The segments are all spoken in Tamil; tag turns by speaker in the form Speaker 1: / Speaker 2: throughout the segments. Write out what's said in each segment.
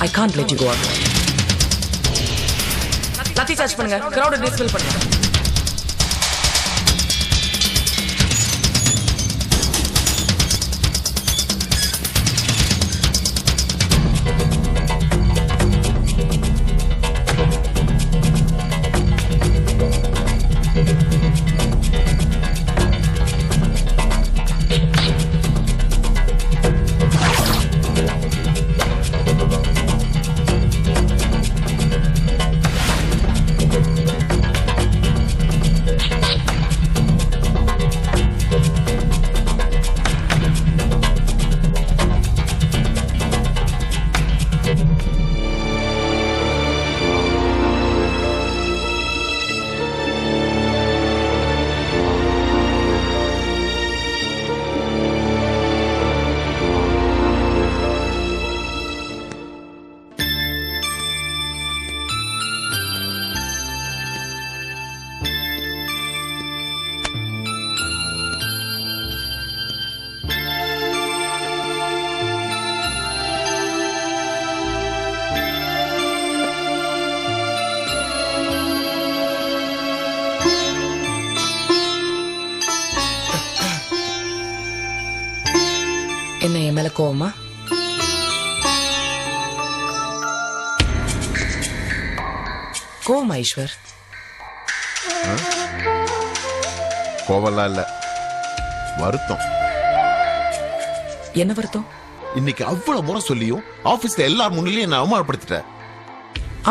Speaker 1: I can't let you go out. Lati charge பண்ணுங்க. Crowd disfill பண்ணுங்க. என்ன என் மேல கோவமா? கோவமா ஈஸ்வர்?
Speaker 2: கோவம்லாம் இல்ல, வருத்தம்.
Speaker 1: என்ன வருத்தம்?
Speaker 2: இன்னைக்கு அவ்வளவு முறை சொல்லியும் ஆபீஸ்ல எல்லார் முன்னிலையும் என்ன அவமானப்படுத்திட்ட.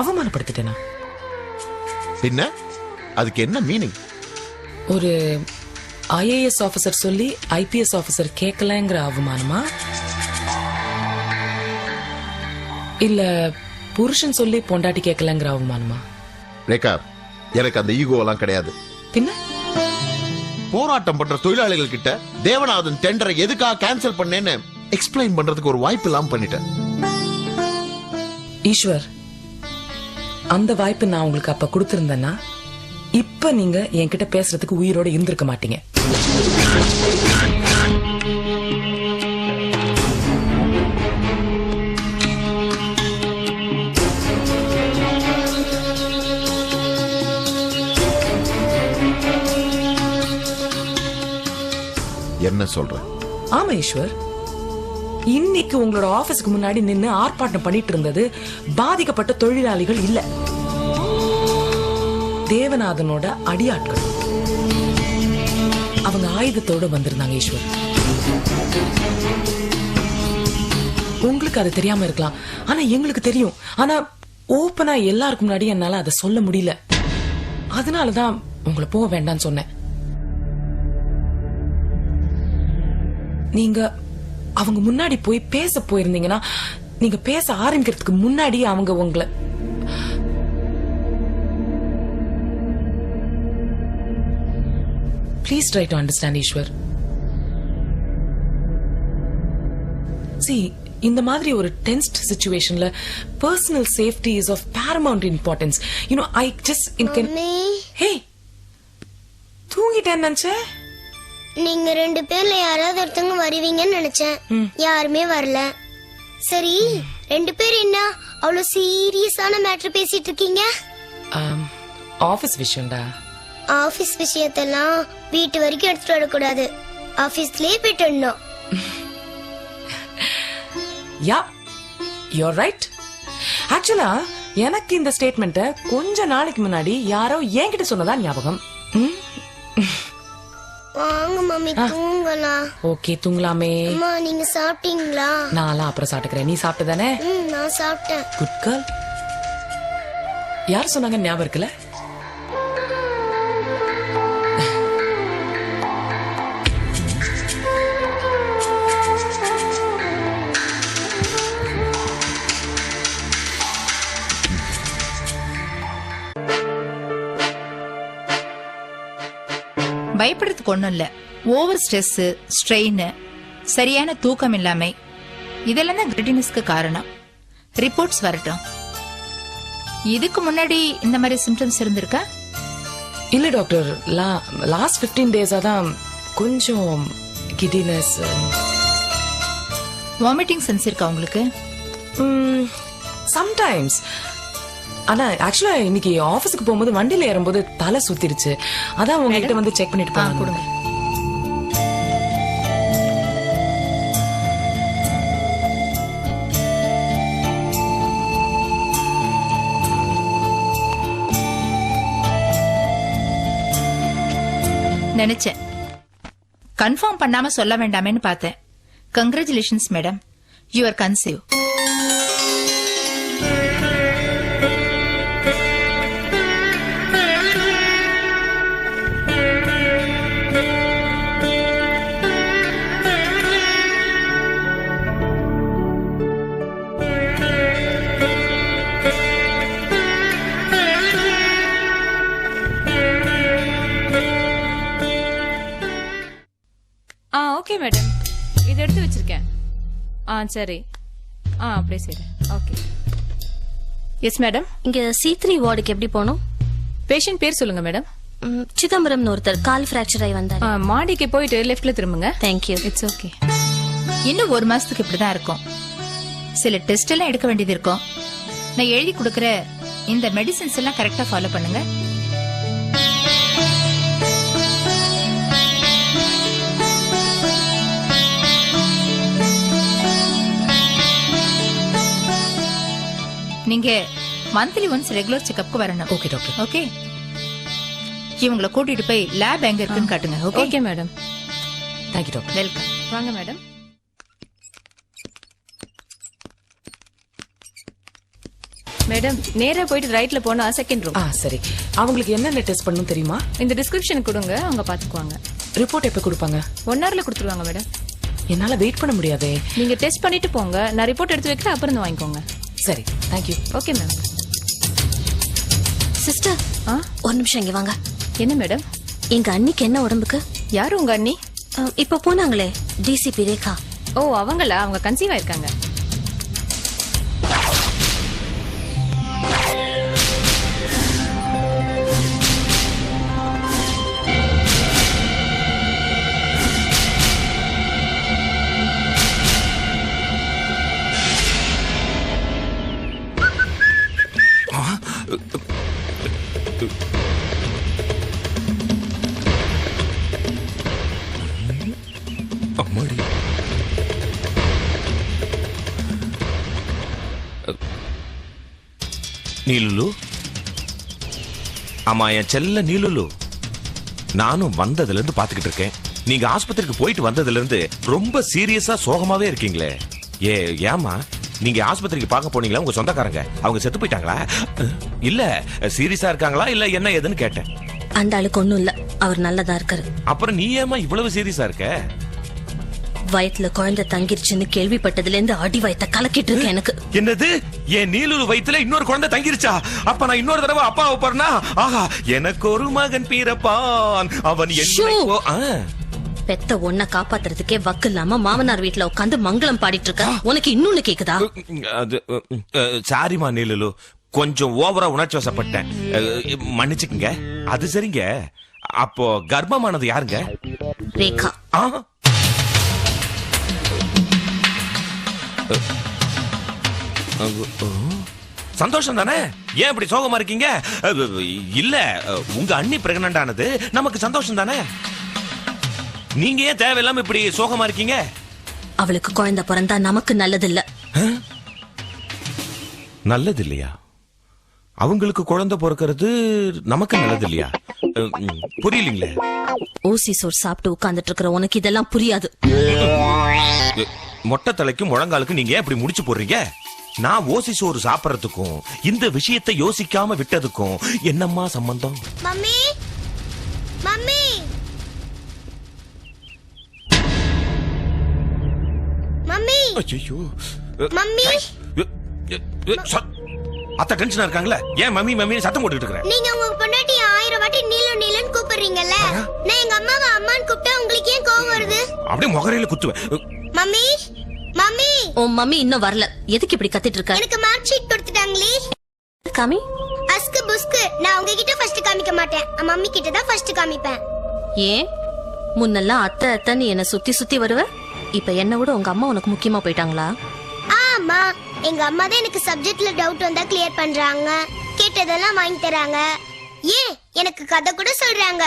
Speaker 1: அவமானப்படுத்திட்டேனா?
Speaker 2: பின்ன அதுக்கு என்ன மீனிங்?
Speaker 1: ஒரு IAS ஆபீசர் சொல்லி IPS ஆபீசர் கேட்கலங்கிற அவமானமா? இல்ல புருஷன் சொல்லி பொண்டாட்டி கேட்கலங்கிற அவமானமா?
Speaker 2: ரேகா, எனக்கு அந்த ஈகோலாம் கிடையாது.
Speaker 1: பின்ன
Speaker 2: போராட்டம் பண்ற தொழிலாளிகள் கிட்ட தேவநாதன் டெண்டரை எதுக்காக கேன்சல் பண்ணேன்னு எக்ஸ்பிளைன் பண்றதுக்கு ஒரு வாய்ப்பு இல்லாம பண்ணிட்டேன்.
Speaker 1: ஈஸ்வர், அந்த வாய்ப்பு நான் உங்களுக்கு அப்ப கொடுத்திருந்தேன்னா இப்ப நீங்க என்கிட்ட பேசுறதுக்கு உயிரோட இருந்திருக்க மாட்டீங்க.
Speaker 2: என்ன சொல்ற?
Speaker 1: ஆமா ஈஸ்வர், இன்னைக்கு உங்களோட ஆபீஸ்க்கு முன்னாடி நின்னு ஆர்ப்பாட்டம் பண்ணிட்டு இருந்தது பாதிக்கப்பட்ட தொழிலாளிகள் இல்ல, தேவநாதனோட அடியாட்கள். அவங்க ஆயுதத்தோட வந்திருந்தாங்க ஈஸ்வர். உங்களுக்கு அது தெரியாம இருக்கலாம், ஆனா எங்களுக்கு தெரியும். ஆனா ஓப்பனா எல்லாருக்கும் முன்னாடி என்னால அதை சொல்ல முடியல. அதனாலதான் உங்களை போக வேண்டாம்னு சொன்னேன். நீங்க அவங்க முன்னாடி போய் பேச போயிருந்தீங்கன்னா, நீங்க பேச ஆரம்பிக்கிறதுக்கு முன்னாடி அவங்க உங்களை Please try to understand, Ishwar. See, இந்த மாதிரி ஒரு tensed situationல personal safety is of paramount importance. You know, I just Hey, தூங்கிட்டேன்னு நினைச்சேன்.
Speaker 3: நீங்க ரெண்டு பேர்ல யாராவது ஒருத்தவங்க வருவீங்கன்னு நினைச்சேன். யாருமே வரல. சரி, ரெண்டு பேர் என்ன அவ்வளவு சீரியஸான மேட்டர் பேசிட்டு இருக்கீங்க?
Speaker 1: ஆபீஸ் விஷயம்டா.
Speaker 3: ஆபீஸ் விஷயத்தெல்லாம் வீட்டு வரைக்கும் எடுத்துட்டு வரக்கூடாது, ஆபீஸ்லயே போயிட்டு.
Speaker 1: யா, you're right. ஆக்சுவலா எனக்கு இந்த ஸ்டேட்மெண்ட்டை கொஞ்ச நாளைக்கு முன்னாடி யாரோ என்கிட்ட சொன்னதா ஞாபகம்.
Speaker 3: வாங்க மம்மி, தூங்கலாம்.
Speaker 1: ஓகே, தூங்கலாமே.
Speaker 3: அம்மா, நீங்க சாப்பிட்டீங்களா?
Speaker 1: நான்லாம் அப்புறம் சாப்பிட்டுக்கிறேன். நீ சாப்பிட்டதானே?
Speaker 3: நான் சாப்பிட்டேன்.
Speaker 1: Good girl. யார் சொன்னாங்க ஞாபகம் இருக்குல்ல?
Speaker 4: பயப்படுறதுக்கு ஒண்ணும் இல்ல. ஓவர் ஸ்ட்ரெஸ், ஸ்ட்ரெயின், சரியான தூக்கம் இல்லாமை, இதெல்லாம் தான் கிரிட்டினஸ்க்கு காரணம். ரிப்போர்ட்ஸ் வரட்டும். இதுக்கு முன்னாடி இந்த மாதிரி சிம்டம்ஸ் இருந்திருக்கா?
Speaker 1: இல்ல டாக்டர், லாஸ்ட் 15 டேஸா தான் கொஞ்சம் கிடினஸ்.
Speaker 4: வாமிட்டிங் சென்ஸ் இருக்கா உங்களுக்கு?
Speaker 1: சம்டைம்ஸ். ஆனா ஆக்சுவலா இன்னைக்கு ஆபீஸ்க்கு போகும்போது வண்டியில ஏறும்போது தலை சுத்திருச்சு. அதான் உங்ககிட்ட வந்து செக் பண்ணிட்டு போங்க.
Speaker 4: கொடுங்க. நினைச்சேன் கன்ஃபார்ம் பண்ணாம சொல்ல வேண்டாமேன்னு பார்த்தேன். Congratulations madam, you are conceive.
Speaker 5: Okay madam, இதை எடுத்து வச்சிருக்கேன். சரி, அப்படியே சரி. ஓகே. Yes madam.
Speaker 6: இங்க C3 வார்டுக்கு எப்படி போகணும்?
Speaker 5: பேஷண்ட் பேர் சொல்லுங்க மேடம்.
Speaker 6: சிதம்பரம் ஒருத்தர் கால் பிராக்சர் ஆகி வந்தாரு.
Speaker 5: மாடிக்கு போயிட்டு லெஃப்ட்ல திரும்புங்க.
Speaker 6: தேங்க்யூ.
Speaker 5: It's okay.
Speaker 4: இன்னும் 1 மாசத்துக்கு இப்படிதான் இருக்கும். சில டெஸ்ட் எல்லாம் எடுக்க வேண்டியது இருக்கும். நான் எழுதி கொடுக்கற இந்த மெடிசின்ஸ் எல்லாம் கரெக்டா ஃபாலோ பண்ணுங்க. நீங்க மந்த்லி ஒன்ஸ் ரெகுலர் செக்அப்க்கு வரணும்.
Speaker 1: Okay doctor.
Speaker 4: ஓகே, இவங்களை கூட்டிட்டு போய் லேப் எங்க இருக்குன்னு காட்டுங்க. Okay.
Speaker 5: Okay madam.
Speaker 1: Thank you doctor.
Speaker 4: Welcome.
Speaker 5: வாங்க மேடம். மேடம், நேரா போயிட்டு ரைட்ல போனா செகண்ட் ரூம்.
Speaker 1: சரி. அவங்களுக்கு என்னென்ன டெஸ்ட் பண்ணணும் தெரியுமா?
Speaker 5: இந்த டிஸ்கிரிப்ஷன் கொடுங்க, அவங்க பாத்துக்குவாங்க.
Speaker 1: ரிப்போர்ட் எப்ப கொடுப்பாங்க?
Speaker 5: 1 hourல கொடுத்துருவாங்க மேடம்.
Speaker 1: என்னால வெயிட் பண்ண முடியாதே.
Speaker 5: நீங்க டெஸ்ட் பண்ணிட்டு போங்க, நான் ரிப்போர்ட் எடுத்து வைக்கிறேன், அப்புறம் வந்து வாங்கிக்கோங்க.
Speaker 1: சரி, தேங்க்யூ.
Speaker 5: Okay ma'am.
Speaker 6: சிஸ்டர், ஒரு நிமிஷம் இங்க வாங்க.
Speaker 5: என்ன மேடம்?
Speaker 6: எங்க அண்ணிக்கு என்ன உடம்புக்கு?
Speaker 5: யாரு உங்க அண்ணி?
Speaker 6: இப்ப போனாங்களே டிசிபி ரேகா.
Speaker 5: ஓ, அவங்களா? அவங்க கன்சீவ் ஆயிருக்காங்க.
Speaker 7: அம்மாடி, நீலுலு. ஆமா, என் செல்ல நீலுலு. நானும் வந்ததுல இருந்து பாத்துக்கிட்டு இருக்கேன். நீங்க ஆஸ்பத்திரிக்கு போயிட்டு வந்ததுல இருந்து ரொம்ப சீரியஸா சோகமாவே இருக்கீங்களே. ஏமா நீங்க ஆஸ்பத்திரிக்கு பார்க்க போனீங்களா? உங்க சொந்தக்காரங்க அவங்க செத்து போயிட்டாங்களா? இல்ல சீரியஸா இருக்காங்களா இல்ல என்ன ஏதுன்னு கேட்டேன்.
Speaker 6: அந்த ஆளுக்கு ஒண்ணும் இல்ல, அவர் நல்லதா இருக்காரு.
Speaker 7: அப்புறம் நீ ஏமா இவ்வளவு சீரியஸா இருக்க?
Speaker 6: வயித்துல குழந்தை தங்கிருச்சுன்னு கேள்விப்பட்டதுல இருந்து அடி வயித்த கலக்கிட்டு இருக்கேன் எனக்கு.
Speaker 7: என்னது? என் நீலூர் வயித்துல இன்னொரு குழந்தை தங்கிருச்சா? அப்ப நான் இன்னொரு தடவை அப்பா பாருனா? ஆஹா, எனக்கு ஒரு மகன் பிறப்பான், அவன்
Speaker 6: பெத்த ஒன்ன காப்பாத்துறதுக்கே வக்கு இல்லாம மாமனார் வீட்டுல உட்காந்து மங்களம் பாடிட்டு இருக்க. உனக்கு இன்னொன்னு கேக்குதா?
Speaker 7: அது சாரிமா நீலுலு, கொஞ்சம் ஓவரா உணர்ச்சி வசப்பட்டேன், மன்னிச்சுக்குங்க. அது சரிங்க. அப்போ கர்ப்பமானது யாருங்க?
Speaker 6: ரேகா.
Speaker 7: சந்தோஷம் தானே? ஏன் இப்படி சோகமா இருக்கீங்க? இல்ல, உங்க அண்ணி பிரெக்னன்ட் ஆனது நமக்கு சந்தோஷம் தானே? நீங்க ஏன் தேவையில்லாம இப்படி சோகமா இருக்கீங்க?
Speaker 6: அவளுக்கு குழந்தை பிறந்தா நமக்கு நல்லது இல்ல.
Speaker 7: நல்லது இல்லையா? அவங்களுக்கு குழந்தை பிறக்கிறது நமக்கு நல்லது இல்லையா? புரியலீங்களே.
Speaker 6: ஊசி சோறு சாப்பிட்டு உட்கார்ந்துட்டு இருக்கிற உனக்கு இதெல்லாம் புரியாது.
Speaker 7: மொட்டை தலைக்கும் முழங்காலுக்கும் நீங்க ஏன் இப்படி முடிச்சு போடுறீங்க? நான் ஓசி சோறு சாப்பிடறதுக்கும் இந்த விஷயத்தை யோசிக்காம விட்டதுக்கும் என்னம்மா சம்பந்தம்?
Speaker 3: மம்மி, மம்மி, மம்மி,
Speaker 7: ஐயோ,
Speaker 3: மம்மி.
Speaker 7: அத்த டென்ஷனா இருக்காங்களே, ஏன் மம்மி மம்மி சத்தம் போட்டுட்டு இருக்கற?
Speaker 3: நீங்க உங்க பொண்டாட்டி 1000 வாட்டி நீலு நீலன்னு கூப்பிடுறீங்கல்ல, நான் எங்க அம்மாவை அம்மான்னு கூப்பிட்டா உங்களுக்கு ஏன் கோவம் வருது?
Speaker 7: அப்படியே முகரையில குத்துவேன்.
Speaker 3: Mummy, mummy.
Speaker 6: உன் மம்மி இன்னும் வரல, எதுக்கு இப்படி கத்திட்டு இருக்க?
Speaker 3: எனக்கு மார்க் ஷீட் கொடுத்துட்டாங்களே.
Speaker 6: காமி.
Speaker 3: அஸ்கு புஸ்கு, நான் உங்ககிட்ட ஃபர்ஸ்ட் காமிக்க மாட்டேன், மம்மி கிட்ட தான் ஃபர்ஸ்ட் காமிப்பேன்.
Speaker 6: ஏன் முன்னெல்லாம் அத்தை அத்தைன்னு என்ன சுத்தி சுத்தி வருவ, இப்ப என்ன விட உங்க அம்மா உனக்கு முக்கியமா போயிட்டாங்களா?
Speaker 3: ஆமா, எங்க அம்மா தான் எனக்கு சப்ஜெக்ட்ல டவுட் வந்தா கிளியர் பண்றாங்க, கேட்டதெல்லாம் வாங்கி தராங்க. ஏன் எனக்கு கதை கூட சொல்றாங்க.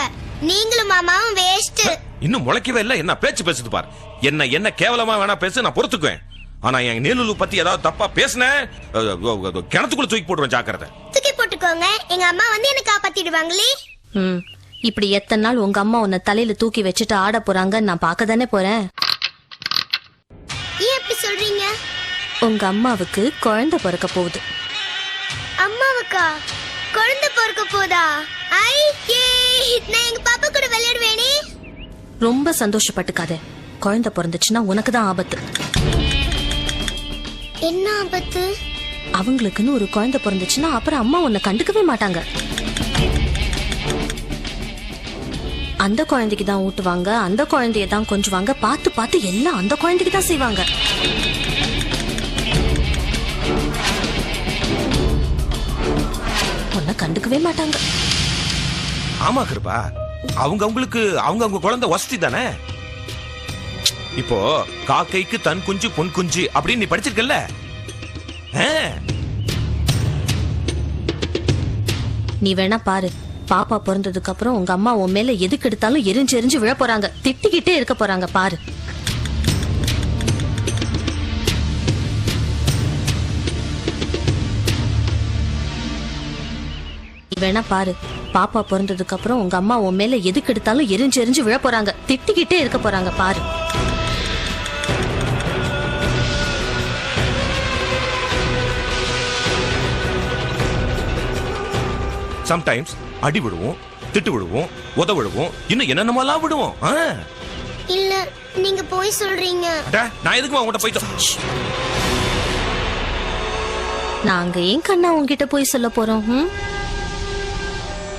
Speaker 3: நீங்களும் மாமாவும் வேஸ்ட்.
Speaker 7: இன்னும் முளைக்கவே இல்ல, என்ன பேச்சு பேசுது பாரு. என்ன கேவலமா வேணா பேசு, நான் பொறுத்துக்குவேன். ஆனா என் நீலுலு பத்தி ஏதாவது தப்பா பேசுன கிணத்துக்குள்ள தூக்கி போடுவேன், ஜாக்கிரதை.
Speaker 3: தூக்கி போட்டுக்கோங்க, எங்க அம்மா வந்து என்ன காப்பாத்திடுவாங்களே.
Speaker 6: இப்படி எத்தனை நாள் உங்க அம்மா உன்னை தலையில தூக்கி வச்சுட்டு ஆட போறாங்க, நான் பார்க்க தானே போறேன்.
Speaker 3: ஏன் அப்படி சொல்றீங்க?
Speaker 6: உங்க அம்மாவுக்கு குழந்தை பிறக்க போகுது.
Speaker 3: அம்மாவுக்கா குழந்தை பிறக்க போதா? ஐ நான் எங்க பாப்பா கூட விளையாடுவேனே.
Speaker 6: ரொம்ப சந்தோஷப்பட்டுக்காத. குழந்தை பிறந்துச்சுன்னா உனக்கு தான் ஆபத்து.
Speaker 3: என்ன ஆபத்து?
Speaker 6: அவங்களுக்குன்னு ஒரு குழந்தை பிறந்துச்சுன்னா அப்புறம் அம்மா உன்னை கண்டுக்கவே மாட்டாங்க. அந்த குழந்தைக்கு தான் ஊட்டுவாங்க, அந்த குழந்தைய தான் கொஞ்சுவாங்க, பார்த்து பார்த்து எல்லாம் அந்த குழந்தைக்கு தான் செய்வாங்க. உன்னை கண்டுக்கவே மாட்டாங்க.
Speaker 7: ஆமா கிருபா, அவங்க குழந்தை வசதி தானே. இப்போ காக்கைக்கு தன் குஞ்சு பொன் குஞ்சு அப்படின்னு நீ படிச்சிருக்கல.
Speaker 6: நீ வேணா பாரு, பாப்பா பிறந்ததுக்கு அப்புறம் உங்க அம்மா உன் மேல எதுக்கு எடுத்தாலும் எரிஞ்சு எரிஞ்சு விழ போறாங்க, திட்டிக்கிட்டே இருக்க போறாங்க பாரு. நீ வேணா பாரு, பாப்பா பிறந்ததுக்கு அப்புறம் உங்க அம்மா உன் மேல எதுக்கு எடுத்தாலும் எரிஞ்சு எரிஞ்சு விழ போறாங்க, திட்டிக்கிட்டே இருக்க போறாங்க பாரு.
Speaker 7: சம்டைம்ஸ் அடி விடுவோம், திட்டு விடுவோம், உத விடுவோம், இன்னும் என்னென்னமெல்லாம் விடுவோம்.
Speaker 3: இல்ல நீங்க போய் சொல்றீங்க.
Speaker 7: நான் எதுக்கு உங்ககிட்ட போயிட்டோம்?
Speaker 6: நாங்க ஏன் கண்ணா உன்கிட்ட போய் சொல்ல போறோம்?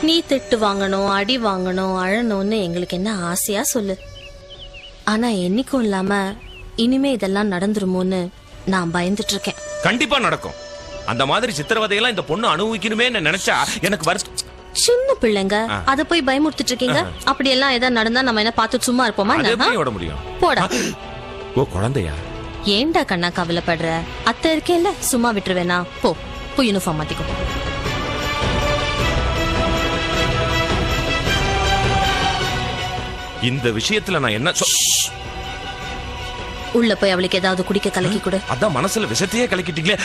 Speaker 6: நீ திட்டு வாங்கணும், அடி வாங்கணும், அழணும்னு எங்களுக்கு என்ன ஆசையா சொல்லு. ஆனா என்னைக்கும் இல்லாம இனிமே இதெல்லாம் நடந்துருமோன்னு நான் பயந்துட்டு இருக்கேன்.
Speaker 7: கண்டிப்பா நடக்கும். அந்த மாதிரி சித்திரவதையெல்லாம் இந்த பொண்ணு அனுபவிக்கணுமே நினைச்சா எனக்கு வருஷம்.
Speaker 6: சின்ன பிள்ளைங்க அத போய் பயமுறுத்திட்டு இருக்கீங்க. அப்படி எல்லாம் ஏதாவது நடந்தா நம்ம என்ன பார்த்து சும்மா இருப்போமா?
Speaker 7: விட முடியும்.
Speaker 6: போடா.
Speaker 7: ஓ குழந்தையா?
Speaker 6: ஏண்டா கண்ணா கவலைப்படுற? அத்தை இருக்கேன்ல, சும்மா விட்டுருவேனா? போ போய் யூனிஃபார்ம் மாத்திக்கோ.
Speaker 7: இந்த விஷயத்துல நான் என்ன
Speaker 6: உள்ள போய் அவளுக்கு ஏதாவது குடிக்க கலக்கி கொடு.
Speaker 7: அதான் மனசுல விஷத்தையே கலக்கிட்டீங்களே.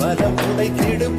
Speaker 8: பலம் உடைத்திடும்